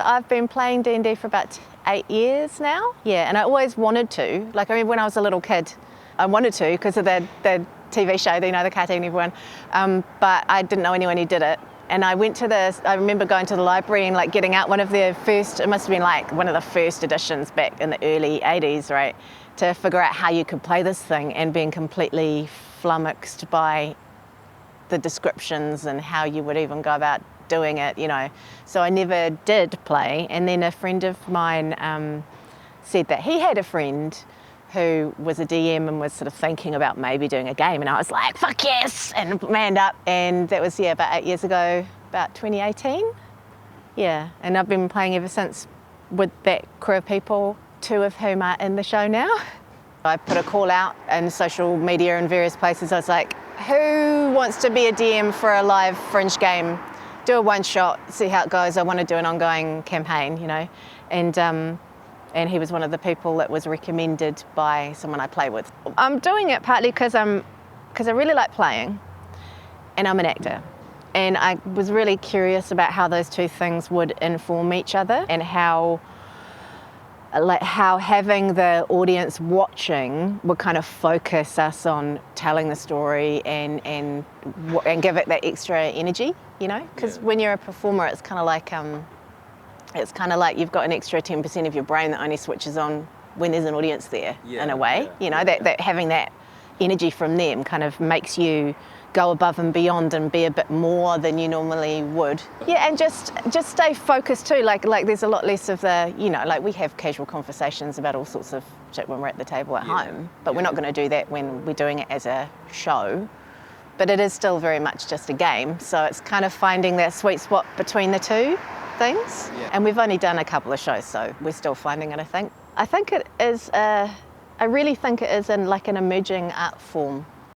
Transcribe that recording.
So I've been playing D&D for about 8 years now. Yeah, and I always wanted to. Like, I remember when I was a little kid, I wanted to because of the TV show, you know, the cartoon, everyone. But I didn't know anyone who did it. And I remember going to the library and like getting out one of their first, it must have been like one of the first editions back in the early 80s, right? To figure out how you could play this thing, and being completely flummoxed by the descriptions and how you would even go about doing it, you know. So I never did play. And then a friend of mine said that he had a friend who was a DM and was sort of thinking about maybe doing a game, and I was like, fuck yes, and manned up. And that was, yeah, about 8 years ago, about 2018. Yeah, and I've been playing ever since with that crew of people, 2 of whom are in the show now. I put a call out in social media and various places. I was like, who wants to be a DM for a live Fringe game? Do a one shot, see how it goes. I want to do an ongoing campaign, you know. And he was one of the people that was recommended by someone I play with. I'm doing it partly because I really like playing, and I'm an actor. And I was really curious about how those 2 things would inform each other, and how having the audience watching would kind of focus us on telling the story and give it that extra energy, you know? Because when you're a performer, it's kind of like you've got an extra 10% of your brain that only switches on when there's an audience there, in a way. You know, that having that energy from them kind of makes you go above and beyond and be a bit more than you normally would. Yeah, and just stay focused too. Like there's a lot less of the, you know, like we have casual conversations about all sorts of shit when we're at the table at home, but we're not going to do that when we're doing it as a show. But it is still very much just a game. So it's kind of finding that sweet spot between the 2 things. Yeah. And we've only done a couple of shows, so we're still finding it, I think. I think it is, I really think it is like an emerging art form.